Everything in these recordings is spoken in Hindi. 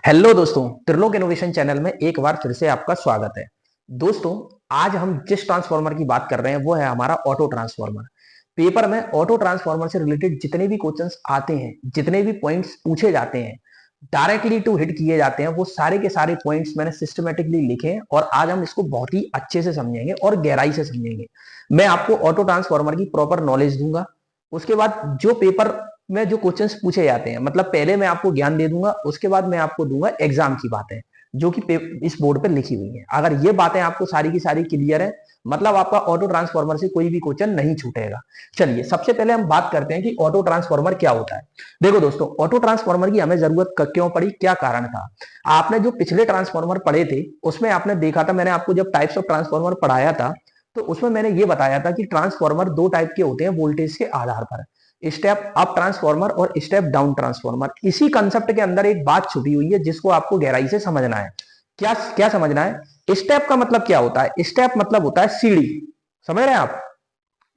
हेलो दोस्तों, त्रिलोक इनोवेशन चैनल में एक बार फिर से आपका स्वागत है। दोस्तों, आज हम जिस ट्रांसफार्मर की बात कर रहे हैं वो है हमारा ऑटो ट्रांसफार्मर। पेपर में ऑटो ट्रांसफार्मर से रिलेटेड जितने भी क्वेश्चंस आते हैं, जितने भी पॉइंट्स पूछे जाते हैं, डायरेक्टली टू हिट किए जाते हैं, वो सारे के सारे पॉइंट्स मैंने सिस्टमेटिकली लिखे हैं और आज हम इसको बहुत ही अच्छे से समझेंगे और गहराई से समझेंगे। मैं आपको ऑटो ट्रांसफार्मर की प्रॉपर नॉलेज दूंगा। उसके बाद जो पेपर में जो क्वेश्चंस पूछे जाते हैं, मतलब पहले मैं आपको ज्ञान दे दूंगा, उसके बाद मैं आपको दूंगा एग्जाम की बातें जो कि इस बोर्ड पे लिखी हुई है। अगर ये बातें आपको सारी की सारी क्लियर है, मतलब आपका ऑटो ट्रांसफार्मर से कोई भी क्वेश्चन नहीं छूटेगा। चलिए, सबसे पहले हम बात करते हैं कि ऑटो ट्रांसफार्मर क्या होता है। देखो दोस्तों, ऑटो ट्रांसफार्मर की हमें जरूरत क्यों पड़ी, क्या कारण था। आपने जो पिछले ट्रांसफार्मर पढ़े थे उसमें आपने देखा था, मैंने आपको जब टाइप्स ऑफ ट्रांसफार्मर पढ़ाया था तो उसमें मैंने ये बताया था कि ट्रांसफार्मर दो टाइप के होते हैं वोल्टेज के आधार पर, स्टेप अप ट्रांसफार्मर और स्टेप डाउन ट्रांसफार्मर। इसी कंसेप्ट के अंदर एक बात छुपी हुई है जिसको आपको गहराई से समझना है। क्या क्या समझना है। स्टेप का मतलब क्या होता है। स्टेप मतलब होता है सीढ़ी। समझ रहे हैं आप।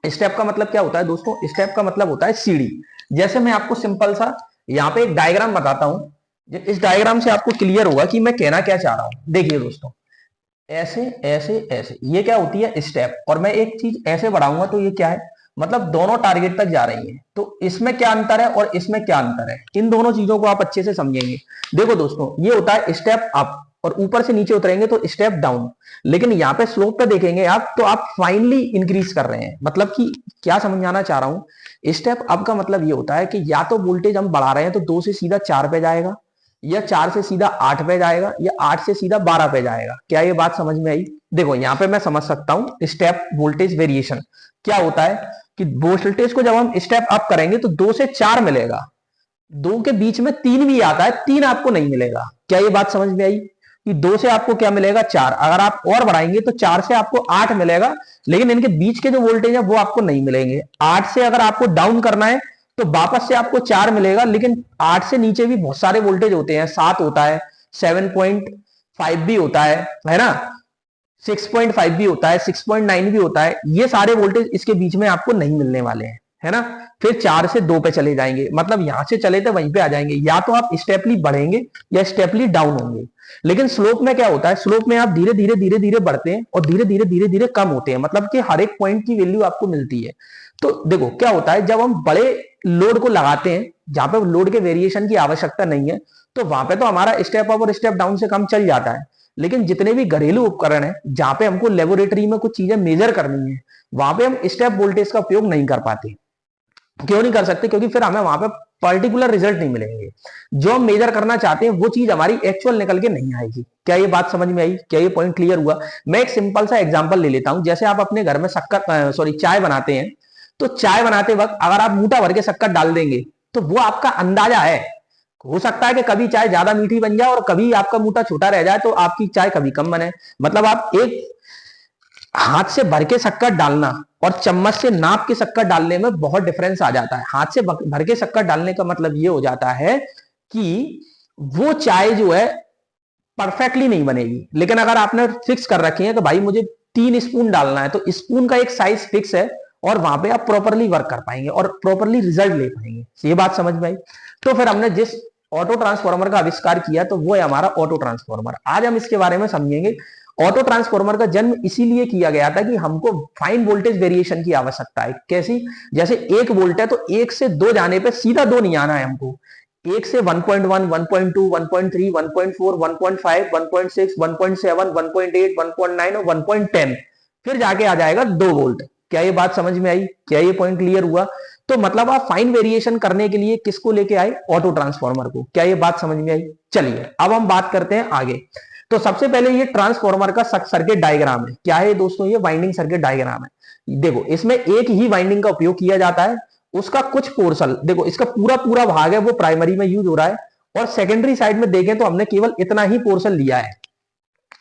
स्टेप का मतलब क्या होता है दोस्तों। स्टेप का मतलब होता है सीढ़ी। जैसे मैं आपको सिंपल सा यहाँ पे एक डायग्राम बताता हूं। इस डायग्राम से आपको क्लियर होगा कि मैं कहना क्या चाह रहा हूं। देखिए दोस्तों, ऐसे ऐसे ऐसे ये क्या होती है स्टेप, और मैं एक चीज ऐसे बढ़ाऊंगा तो ये क्या है, मतलब दोनों टारगेट तक जा रही है। तो इसमें क्या अंतर है और इसमें क्या अंतर है, इन दोनों चीजों को आप अच्छे से समझेंगे। देखो दोस्तों, ये होता है स्टेप अप और ऊपर से नीचे उतरेंगे तो स्टेप डाउन। लेकिन यहाँ पे स्लोप पे देखेंगे आप तो आप फाइनली इंक्रीज कर रहे हैं। मतलब कि क्या समझाना चाह रहा हूं, स्टेप अप का मतलब ये होता है कि या तो वोल्टेज हम बढ़ा रहे हैं तो 2 से सीधा 4 पे जाएगा, या 4 से सीधा 8 पे जाएगा, या 8 से सीधा 12 पे जाएगा। क्या ये बात समझ में आई। देखो यहाँ पे मैं समझ सकता हूं स्टेप वोल्टेज वेरिएशन क्या होता है कि वोल्टेज को जब हम स्टेप अप करेंगे तो 2 से 4 मिलेगा, 2 के बीच में 3 भी आता है, 3 आपको नहीं मिलेगा। क्या ये बात समझ में आई कि 2 से आपको क्या मिलेगा 4, अगर आप और बढ़ाएंगे तो 4 से आपको 8 मिलेगा, लेकिन इनके बीच के जो वोल्टेज है वो आपको नहीं मिलेंगे। 8 से अगर आपको डाउन करना है तो वापस से आपको 4 मिलेगा, लेकिन 8 से नीचे भी बहुत सारे वोल्टेज होते हैं। 7 होता है, 7.5 भी होता है ना, 6.5 भी होता है, 6.9 भी होता है। ये सारे वोल्टेज इसके बीच में आपको नहीं मिलने वाले हैं, है ना। फिर 4 से 2 पे चले जाएंगे, मतलब यहां से चले थे वहीं पे आ जाएंगे। या तो आप स्टेपली बढ़ेंगे या स्टेपली डाउन होंगे। लेकिन स्लोप में क्या होता है, स्लोप में आप धीरे धीरे धीरे धीरे बढ़ते हैं और धीरे धीरे धीरे धीरे कम होते हैं, मतलब कि हर एक पॉइंट की वैल्यू आपको मिलती है। तो देखो क्या होता है, जब हम बड़े लोड को लगाते हैं जहां पे लोड के वेरिएशन की आवश्यकता नहीं है, तो वहां पे तो हमारा स्टेप अप और स्टेप डाउन से कम चल जाता है। लेकिन जितने भी घरेलू उपकरण है जहां पे हमको लेबोरेटरी में कुछ चीजें मेजर करनी है, वहां पे हम स्टेप वोल्टेज का उपयोग नहीं कर पाते। क्यों नहीं कर सकते, क्योंकि फिर हमें वहां पे पर्टिकुलर रिजल्ट नहीं मिलेंगे। जो हम मेजर करना चाहते हैं वो चीज हमारी एक्चुअल निकल के नहीं आएगी। क्या ये बात समझ में आई, क्या ये पॉइंट क्लियर हुआ। मैं एक सिंपल सा एग्जांपल ले लेता हूं। जैसे आप अपने घर में शक्कर चाय बनाते हैं, तो चाय बनाते वक्त अगर आप मूठा भर के शक्कर डाल देंगे तो वो आपका अंदाजा है। हो सकता है कि कभी चाय ज्यादा मीठी बन जाए और कभी आपका मूठा छोटा रह जाए तो आपकी चाय कभी कम बने। मतलब आप एक हाथ से भर के शक्कर डालना और चम्मच से नाप के शक्कर डालने में बहुत डिफरेंस आ जाता है। हाथ से भर के शक्कर डालने का मतलब ये हो जाता है कि वो चाय जो है परफेक्टली नहीं बनेगी। लेकिन अगर आपने फिक्स कर रखी है कि भाई मुझे 3 स्पून डालना है, तो स्पून का एक साइज फिक्स है और वहां पे आप प्रॉपरली वर्क कर पाएंगे और प्रॉपरली रिजल्ट ले पाएंगे। ये बात समझ में आई। तो फिर हमने जिस ऑटो ट्रांसफार्मर का आविष्कार किया तो वो है हमारा ऑटो ट्रांसफार्मर। आज हम इसके बारे में समझेंगे। ऑटो ट्रांसफार्मर का जन्म इसीलिए किया गया था कि हमको फाइन वोल्टेज वेरिएशन की आवश्यकता है। कैसी, जैसे 1 वोल्ट है तो 1 से 2 जाने पे सीधा 2 नहीं आना है हमको। 1 से 1.1, 1.2, 1.3, 1.4, 1.5, 1.6, 1.7, 1.8, 1.9 और 1.10, फिर जाके आ जाएगा 2 वोल्ट। क्या ये बात समझ में आई, क्या ये पॉइंट क्लियर हुआ। तो मतलब आप फाइन वेरिएशन करने के लिए किसको लेके आए, ऑटो ट्रांसफार्मर को। क्या ये बात समझ में आई। चलिए अब हम बात करते हैं आगे। तो सबसे पहले ये ट्रांसफार्मर का सर्किट डायग्राम है। क्या है दोस्तों, ये वाइंडिंग सर्किट डायग्राम है। देखो इसमें एक ही वाइंडिंग का उपयोग किया जाता है। उसका कुछ पोर्शन, देखो इसका पूरा पूरा भाग है वो प्राइमरी में यूज हो रहा है, और सेकेंडरी साइड में देखें तो हमने केवल इतना ही पोर्शन लिया है।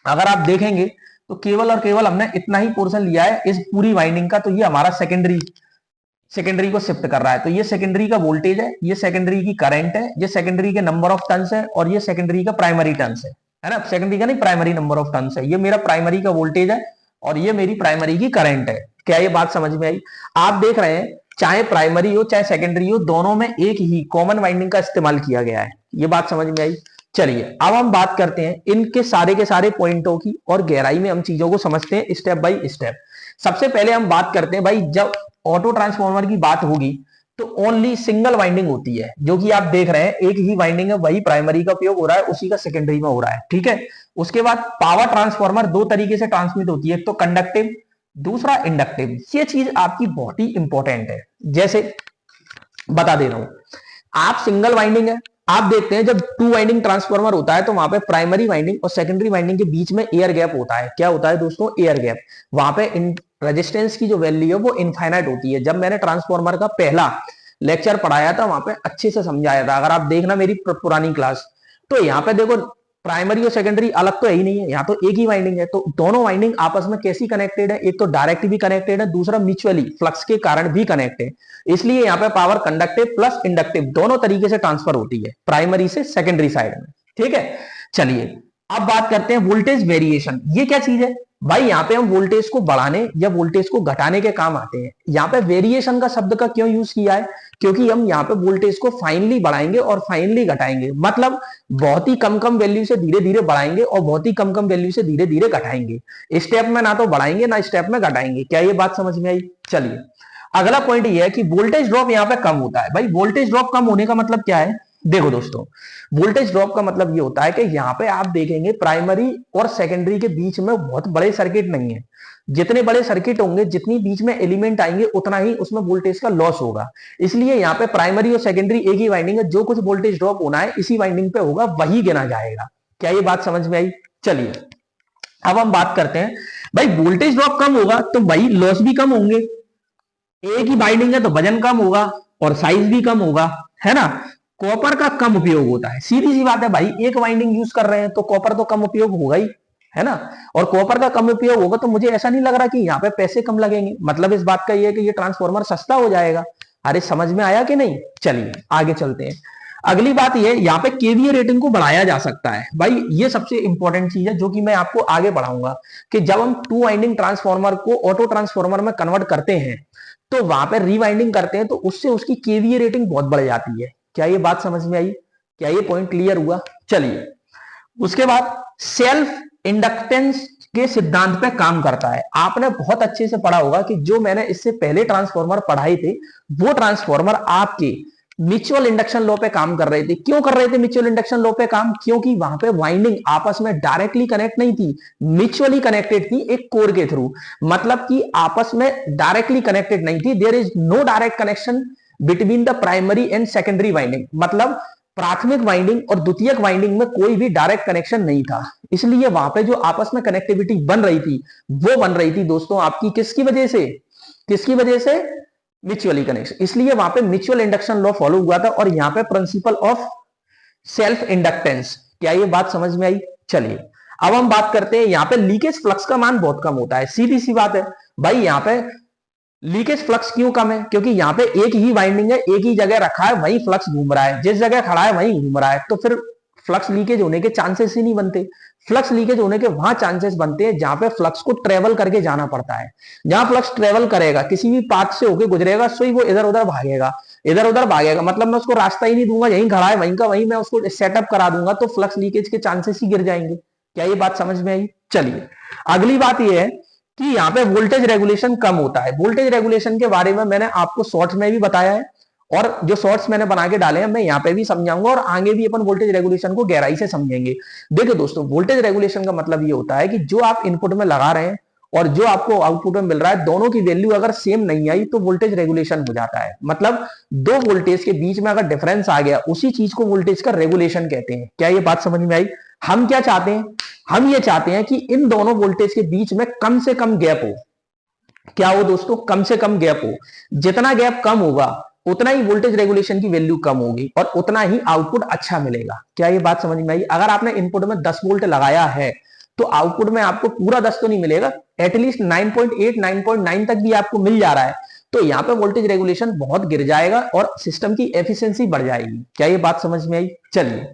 अगर आप देखेंगे तो केवल और केवल हमने इतना ही पोर्शन लिया है इस पूरी वाइंडिंग का। तो ये हमारा सेकेंडरी को शिफ्ट कर रहा है। तो ये सेकेंडरी का वोल्टेज है, ये सेकेंडरी की करंट है, ये सेकेंडरी के नंबर ऑफ टर्न्स है, और ये सेकेंडरी का प्राइमरी टर्न्स है ना। सेकेंडरी का नहीं, प्राइमरी नंबर ऑफ टर्न्स है। ये मेरा प्राइमरी का वोल्टेज है और ये मेरी प्राइमरी की करंट है। क्या ये बात समझ में आई? आप देख रहे हैं चाहे प्राइमरी हो चाहे सेकेंडरी हो, दोनों में एक ही कॉमन वाइंडिंग का इस्तेमाल किया गया है। ये बात समझ में आई? चलिए अब हम बात करते हैं इनके सारे के सारे पॉइंटों की और गहराई में हम चीजों को समझते हैं स्टेप बाय स्टेप। सबसे पहले हम बात करते हैं भाई, जब ऑटो ट्रांसफार्मर की बात होगी तो ओनली सिंगल वाइंडिंग होती है, जो कि आप देख रहे हैं एक ही वाइंडिंग है, वही प्राइमरी का उपयोग हो रहा है, उसी का सेकेंडरी में हो रहा है। ठीक है, उसके बाद पावर ट्रांसफार्मर दो तरीके से ट्रांसमिट होती है, एक तो कंडक्टिव, दूसरा इंडक्टिव। ये चीज आपकी बहुत ही इंपॉर्टेंट है। जैसे बता दे रहा हूं, आप सिंगल वाइंडिंग है, आप देखते हैं जब टू वाइंडिंग ट्रांसफार्मर होता है तो वहां पे प्राइमरी वाइंडिंग और सेकेंडरी वाइंडिंग के बीच में एयर गैप होता है। क्या होता है दोस्तों? Air gap. वहां पे रेजिस्टेंस की जो वैल्यू है वो इनफाइनाइट होती है। जब मैंने ट्रांसफार्मर का पहला लेक्चर पढ़ाया था वहां पे अच्छे से समझाया था, अगर आप देखना मेरी पुरानी क्लास। तो यहाँ पे देखो प्राइमरी और सेकेंडरी अलग तो है ही नहीं है, यहाँ तो एक ही वाइंडिंग है। तो दोनों वाइंडिंग आपस में कैसी कनेक्टेड है? एक तो डायरेक्ट भी कनेक्टेड है, दूसरा म्यूचुअली फ्लक्स के कारण भी कनेक्ट है। इसलिए यहाँ पे पावर कंडक्टिव प्लस इंडक्टिव दोनों तरीके से ट्रांसफर होती है, प्राइमरी से सेकेंडरी साइड में। ठीक है, चलिए अब बात करते हैं वोल्टेज वेरिएशन। ये क्या चीज है भाई? यहाँ पे हम वोल्टेज को बढ़ाने या वोल्टेज को घटाने के काम आते हैं। यहाँ पे वेरिएशन का शब्द का क्यों यूज किया है? क्योंकि हम यहाँ पे वोल्टेज को फाइनली बढ़ाएंगे और फाइनली घटाएंगे, मतलब बहुत ही कम कम वैल्यू से धीरे धीरे बढ़ाएंगे और बहुत ही कम कम वैल्यू से धीरे धीरे घटाएंगे। स्टेप में ना तो बढ़ाएंगे ना स्टेप में घटाएंगे। क्या ये बात समझ में आई? चलिए अगला पॉइंट ये है कि वोल्टेज ड्रॉप यहाँ पे कम होता है। भाई वोल्टेज ड्रॉप कम होने का मतलब क्या है? देखो दोस्तों, वोल्टेज ड्रॉप का मतलब ये होता है कि यहाँ पे आप देखेंगे प्राइमरी और सेकेंडरी के बीच में बहुत बड़े सर्किट नहीं है। जितने बड़े सर्किट होंगे, जितनी बीच में एलिमेंट आएंगे, उतना ही उसमें वोल्टेज का लॉस होगा। इसलिए यहाँ पे प्राइमरी और सेकेंडरी एक ही वाइंडिंग है, जो कुछ वोल्टेज ड्रॉप होना है इसी वाइंडिंग पे होगा, वही गिना जाएगा। क्या ये बात समझ में आई? चलिए अब हम बात करते हैं, भाई वोल्टेज ड्रॉप कम होगा तो भाई लॉस भी कम होंगे। एक ही बाइंडिंग है तो वजन कम होगा और साइज भी कम होगा, है ना। कॉपर का कम उपयोग होता है, सीधी सी बात है भाई, एक वाइंडिंग यूज कर रहे हैं तो कॉपर तो कम उपयोग होगा ही, है ना। और कॉपर का कम उपयोग होगा तो मुझे ऐसा नहीं लग रहा कि यहाँ पे पैसे कम लगेंगे, मतलब इस बात का ये है कि ये ट्रांसफॉर्मर सस्ता हो जाएगा। अरे समझ में आया कि नहीं? चलिए आगे चलते हैं। अगली बात ये, यहाँ पे केवीए रेटिंग को बढ़ाया जा सकता है। भाई ये सबसे इंपॉर्टेंट चीज है जो कि मैं आपको आगे बढ़ाऊंगा, कि जब हम टू वाइंडिंग ट्रांसफॉर्मर को ऑटो ट्रांसफॉर्मर में कन्वर्ट करते हैं तो वहां पर रीवाइंडिंग करते हैं तो उससे उसकी केवीए रेटिंग बहुत बढ़ जाती है। क्या ये बात समझ में आई? क्या ये पॉइंट क्लियर हुआ? चलिए उसके बाद सेल्फ इंडक्टेंस के सिद्धांत पे काम करता है। आपने बहुत अच्छे से पढ़ा होगा कि जो मैंने इससे पहले ट्रांसफॉर्मर पढ़ाए थे वो ट्रांसफॉर्मर आपके म्यूचुअल इंडक्शन लॉ पे काम कर रहे थे। क्यों कर रहे थे म्यूचुअल इंडक्शन लॉ पे काम? क्योंकि वहां पे वाइंडिंग आपस में डायरेक्टली कनेक्ट नहीं थी, म्यूचुअली कनेक्टेड थी एक कोर के थ्रू। मतलब कि आपस में डायरेक्टली कनेक्टेड नहीं थी, there is no direct connection between the primary and secondary winding. मतलब प्राथमिक वाइंडिंग और द्वितीयक वाइंडिंग में कोई भी डायरेक्ट कनेक्शन नहीं था। इसलिए वहां पे जो आपस में कनेक्टिविटी बन रही थी वो बन रही थी दोस्तों आपकी किसकी वजह से? किसकी वजह से? Mutually connection. इसलिए वहां पे म्यूचुअल इंडक्शन लॉ फॉलो हुआ था और यहाँ पे प्रिंसिपल ऑफ सेल्फ इंडक्टेंस। क्या ये बात समझ में आई? चलिए अब हम बात करते हैं, यहाँ पे लीकेज फ्लक्स का मान बहुत कम होता है। सीधी सी बात है भाई, यहाँ पे लीकेज फ्लक्स क्यों कम है? क्योंकि यहाँ पे एक ही वाइंडिंग है, एक ही जगह रखा है, वही फ्लक्स घूम रहा है, जिस जगह खड़ा है वही घूम रहा है, तो फिर फ्लक्स लीकेज होने के चांसेस ही नहीं बनते। फ्लक्स लीकेज होने के वहां चांसेस बनते हैं जहां पे फ्लक्स को ट्रेवल करके जाना पड़ता है। जहां फ्लक्स ट्रेवल करेगा, किसी भी पाथ से होकर गुजरेगा, सो ही वो इधर उधर भागेगा, इधर उधर भागेगा, मतलब मैं उसको रास्ता ही नहीं दूंगा, यहीं खड़ा है वहीं का वहीं मैं उसको सेटअप करा दूंगा, तो फ्लक्स लीकेज के चांसेस ही गिर जाएंगे। क्या ये बात समझ में आई? चलिए अगली बात ये है कि यहाँ पे वोल्टेज रेगुलेशन कम होता है। वोल्टेज रेगुलेशन के बारे में मैंने आपको शॉर्ट्स में भी बताया है और जो शॉर्ट्स मैंने बना के डाले हैं मैं यहाँ पे भी समझाऊंगा और आगे भी अपन वोल्टेज रेगुलेशन को गहराई से समझेंगे। देखिए दोस्तों, वोल्टेज रेगुलेशन का मतलब ये होता है कि जो आप इनपुट में लगा रहे हैं और जो आपको आउटपुट में मिल रहा है, दोनों की वैल्यू अगर सेम नहीं आई तो वोल्टेज रेगुलेशन हो जाता है। मतलब दो वोल्टेज के बीच में अगर डिफरेंस आ गया, उसी चीज को वोल्टेज का रेगुलेशन कहते हैं। क्या ये बात समझ में आई? हम क्या चाहते हैं? हम ये चाहते हैं कि इन दोनों वोल्टेज के बीच में कम से कम गैप हो। क्या हो दोस्तों? कम से कम गैप हो। जितना गैप कम होगा उतना ही वोल्टेज रेगुलेशन की वैल्यू कम होगी और उतना ही आउटपुट अच्छा मिलेगा। क्या ये बात समझ में आई? अगर आपने इनपुट में 10 वोल्ट लगाया है तो आउटपुट में आपको पूरा 10 तो नहीं मिलेगा, एटलीस्ट 9.8 9.9 तक भी आपको मिल जा रहा है, तो यहाँ पे वोल्टेज रेगुलेशन बहुत गिर जाएगा और सिस्टम की एफिशिएंसी बढ़ जाएगी। क्या ये बात समझ में आई? चलिए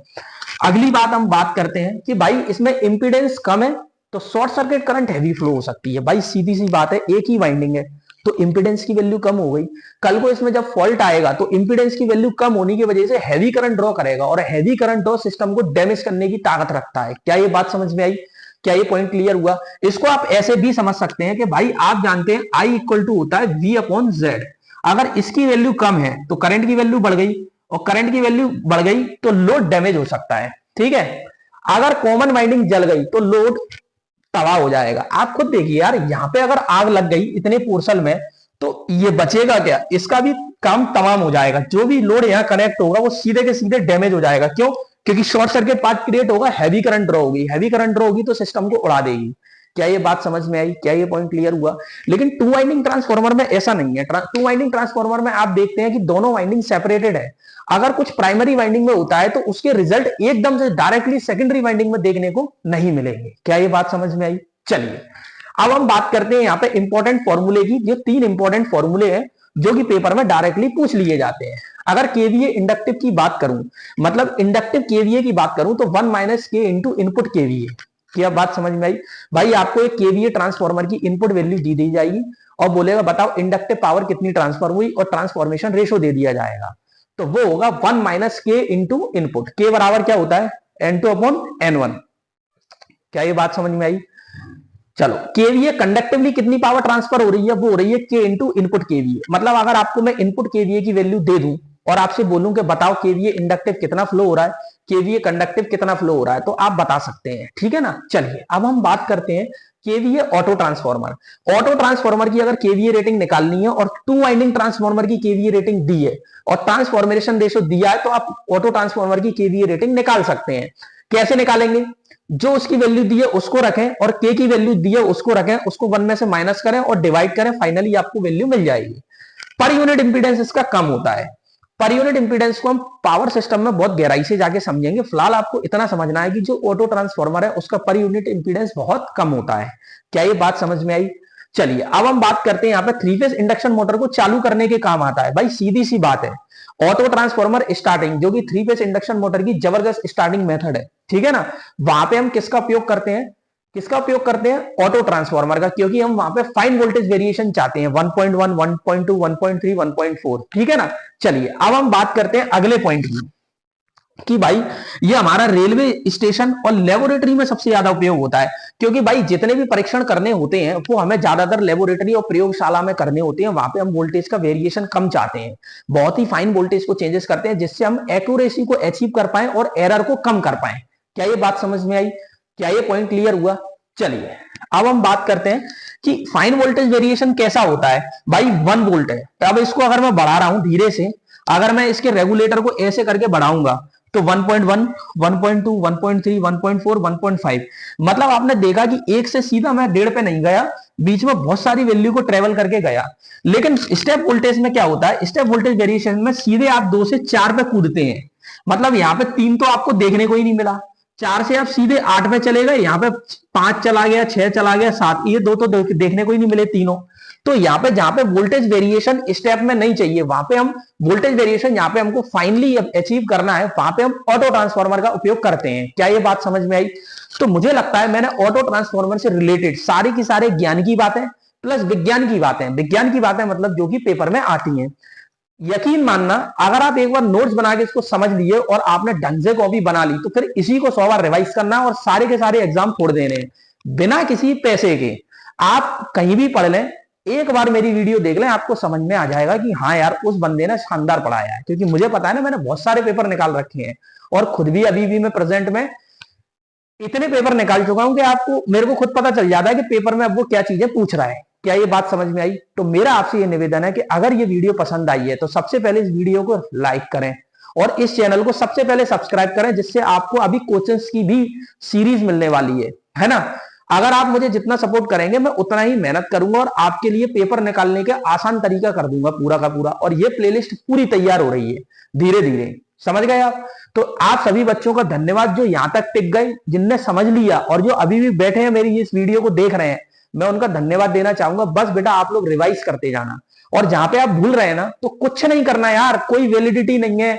अगली बात हम बात करते हैं कि भाई इसमें इंपीडेंस कम है तो short circuit current heavy flow हो सकती है। भाई सीधी सी बात है, एक ही वाइंडिंग है, तो इंपीडेंस की वैल्यू कम हो गई। कल को इसमें जब फॉल्ट आएगा तो इंपीडेंस की वैल्यू कम होने की वजह से हैवी करंट ड्रॉ करेगा, और हैवी करंट ड्रॉ सिस्टम को डैमेज करने की ताकत रखता है। क्या ये बात समझ में आई? क्या ये पॉइंट क्लियर हुआ? इसको आप ऐसे भी समझ सकते हैं कि भाई आप जानते हैं आई इक्वल टू होता है वी अपॉन जेड। अगर इसकी वैल्यू कम है तो करंट की वैल्यू बढ़ गई, और करंट की वैल्यू बढ़ गई तो लोड डैमेज हो सकता है। ठीक है, अगर कॉमन वाइंडिंग जल गई तो लोड तबाह हो जाएगा। आप खुद देखिए यार, यहां पे अगर आग लग गई इतने पोर्शन में तो ये बचेगा क्या? इसका भी काम तमाम हो जाएगा। जो भी लोड यहाँ कनेक्ट होगा वो सीधे के सीधे डैमेज हो जाएगा। क्यों? क्योंकि शॉर्ट सर्किट पाथ क्रिएट होगा, हैवी करंट ड्रॉ होगी। हैवी करंट ड्रॉ होगी तो सिस्टम को उड़ा देगी। क्या ये बात समझ में आई? क्या ये पॉइंट क्लियर हुआ? लेकिन टू वाइंडिंग ट्रांसफॉर्मर में ऐसा नहीं है। टू वाइंडिंग ट्रांसफॉर्मर में आप देखते हैं कि दोनों वाइंडिंग सेपरेटेड है। अगर कुछ प्राइमरी वाइंडिंग में होता है तो उसके रिजल्ट एकदम से डायरेक्टली सेकेंडरी वाइंडिंग में देखने को नहीं मिलेंगे। क्या ये बात समझ में आई? चलिए अब हम बात करते हैं यहाँ पे इंपॉर्टेंट फॉर्मूले की। जो 3 इंपॉर्टेंट फॉर्मूले हैं जो कि पेपर में डायरेक्टली पूछ लिए जाते हैं। अगर केवीए इंडक्टिव की बात करूं, मतलब इंडक्टिव केवीए की बात करूं, तो 1 माइनस के इंटू इनपुट केवीए। क्या बात समझ में आई? भाई आपको एक केवीए ट्रांसफॉर्मर की इनपुट वैल्यू दी जाएगी और बोलेगा बताओ इंडक्टिव पावर कितनी ट्रांसफर हुई, और ट्रांसफॉर्मेशन रेशो दे दिया जाएगा। तो वो होगा 1 माइनस के इंटू इनपुट। के बराबर क्या होता है? N2 upon N1। क्या ये बात समझ में आई? चलो, केवीए कंडक्टिवली कितनी पावर ट्रांसफर हो रही है? वो हो रही है के इंटू इनपुट केवीए। मतलब अगर आपको मैं इनपुट केवीए की वैल्यू दे दूं और आपसे बोलूं कि बताओ केवीए इंडक्टिव कितना फ्लो हो रहा है, केवीए कंडक्टिव कितना फ्लो हो रहा है, तो आप बता सकते हैं। ठीक है ना? चलिए अब हम बात करते हैं KVA auto transformer. Auto transformer की अगर केवीए रेटिंग निकालनी है और टू वाइंडिंग ट्रांसफॉर्मर की केवीए रेटिंग दी है और ट्रांसफॉर्मेशन रेशो दिया है, तो आप ऑटो ट्रांसफॉर्मर की केवीए रेटिंग निकाल सकते हैं। कैसे निकालेंगे? जो उसकी वैल्यू दी है उसको रखें और के की वैल्यू दी है उसको रखें, उसको 1 में से माइनस करें और डिवाइड करें, फाइनली आपको वैल्यू मिल जाएगी। पर यूनिट इंपीडेंस इसका कम होता है। पर यूनिट इंपीडेंस को हम पावर सिस्टम में बहुत गहराई से जाके समझेंगे। फिलहाल आपको इतना समझना है कि जो ऑटो ट्रांसफॉर्मर है उसका पर यूनिट इंपीडेंस बहुत कम होता है। क्या ये बात समझ में आई? चलिए अब हम बात करते हैं यहाँ पे 3 फेज इंडक्शन मोटर को चालू करने के काम आता है। भाई सीधी सी बात है, ऑटो ट्रांसफॉर्मर स्टार्टिंग जो कि 3 फेज इंडक्शन मोटर की जबरदस्त स्टार्टिंग मेथड है। ठीक है ना? वहां पे हम किसका उपयोग करते हैं? किसका उपयोग करते हैं? ऑटो ट्रांसफॉर्मर का, क्योंकि हम वहां पे फाइन वोल्टेज वेरिएशन चाहते हैं 1.1, 1.2, 1.3, 1.4। ठीक है ना? चलिए अब हम बात करते हैं अगले पॉइंट की कि भाई ये हमारा रेलवे स्टेशन और लेबोरेटरी में सबसे ज्यादा उपयोग होता है। क्योंकि भाई जितने भी परीक्षण करने होते हैं वो हमें ज्यादातर लेबोरेटरी और प्रयोगशाला में करने होते हैं। वहां पे हम वोल्टेज का वेरिएशन कम चाहते हैं, बहुत ही फाइन वोल्टेज को चेंजेस करते हैं जिससे हम एक्यूरेसी को अचीव कर पाए और एरर को कम कर पाए। क्या ये बात समझ में आई? क्या ये पॉइंट क्लियर हुआ? चलिए अब हम बात करते हैं कि फाइन वोल्टेज वेरिएशन कैसा होता है। भाई 1 वोल्ट है, तो अब इसको अगर मैं बढ़ा रहा हूं धीरे से, अगर मैं इसके रेगुलेटर को ऐसे करके बढ़ाऊंगा तो 1.1, 1.2, 1.3, 1.4, 1.5। मतलब आपने देखा कि एक से सीधा मैं 1.5 पे नहीं गया, बीच में बहुत सारी वैल्यू को ट्रेवल करके गया। लेकिन स्टेप वोल्टेज में क्या होता है? स्टेप वोल्टेज वेरिएशन में सीधे आप 2 से 4 पे कूदते हैं। मतलब यहाँ पे 3 तो आपको देखने को ही नहीं मिला, 4 से आप सीधे 8 पे चले गए, यहाँ पे 5 चला गया, 6 चला गया, 7, ये 2 तो देखने को ही नहीं मिले तीनों। तो यहाँ पे जहां पे वोल्टेज वेरिएशन स्टेप में नहीं चाहिए, वहां पे हम वोल्टेज वेरिएशन यहाँ पे हमको फाइनली अचीव करना है, वहां पे हम ऑटो ट्रांसफॉर्मर का उपयोग करते हैं। क्या ये बात समझ में आई? तो मुझे लगता है मैंने ऑटो ट्रांसफॉर्मर से रिलेटेड सारी की सारे ज्ञान की बातें प्लस विज्ञान की बातें, विज्ञान की बातें मतलब जो कि पेपर में आती हैं। यकीन मानना, अगर आप एक बार नोट्स बना के इसको समझ लिए और आपने ढंग से कॉपी बना ली तो फिर इसी को 100 बार रिवाइज करना और सारे के सारे एग्जाम फोड़ देने बिना किसी पैसे के। आप कहीं भी पढ़ लें, एक बार मेरी वीडियो देख लें, आपको समझ में आ जाएगा कि हाँ यार उस बंदे ने शानदार पढ़ाया है। क्योंकि मुझे पता है ना, मैंने बहुत सारे पेपर निकाल रखे हैं और खुद भी अभी भी मैं प्रेजेंट में इतने पेपर निकाल चुका हूं कि आपको मेरे को खुद पता चल जाता है कि पेपर में अब वो क्या चीजें पूछ रहा है। क्या ये बात समझ में आई? तो मेरा आपसे ये निवेदन है कि अगर ये वीडियो पसंद आई है तो सबसे पहले इस वीडियो को लाइक करें और इस चैनल को सबसे पहले सब्सक्राइब करें, जिससे आपको अभी कोचिंग्स की भी सीरीज मिलने वाली है ना? अगर आप मुझे जितना सपोर्ट करेंगे मैं उतना ही मेहनत करूंगा और आपके लिए पेपर निकालने का आसान तरीका कर दूंगा पूरा का पूरा। और ये प्लेलिस्ट पूरी तैयार हो रही है धीरे धीरे, समझ गए आप? तो आप सभी बच्चों का धन्यवाद जो यहां तक टिक गए, जिनने समझ लिया और जो अभी भी बैठे हैं मेरी इस वीडियो को देख रहे हैं, मैं उनका धन्यवाद देना चाहूंगा। बस बेटा आप लोग रिवाइज करते जाना, और जहां पे आप भूल रहे हैं ना तो कुछ नहीं करना यार, कोई वैलिडिटी नहीं है,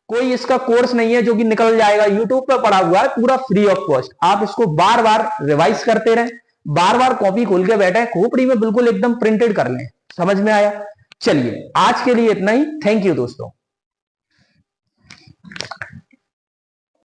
कोई इसका कोर्स नहीं है जो कि निकल जाएगा, यूट्यूब पे पड़ा हुआ है पूरा फ्री ऑफ कॉस्ट। आप इसको बार बार रिवाइज करते रहें, बार बार कॉपी खोल के बैठे, खोपड़ी में बिल्कुल एकदम प्रिंटेड कर लें। समझ में आया? चलिए आज के लिए इतना ही। थैंक यू दोस्तों।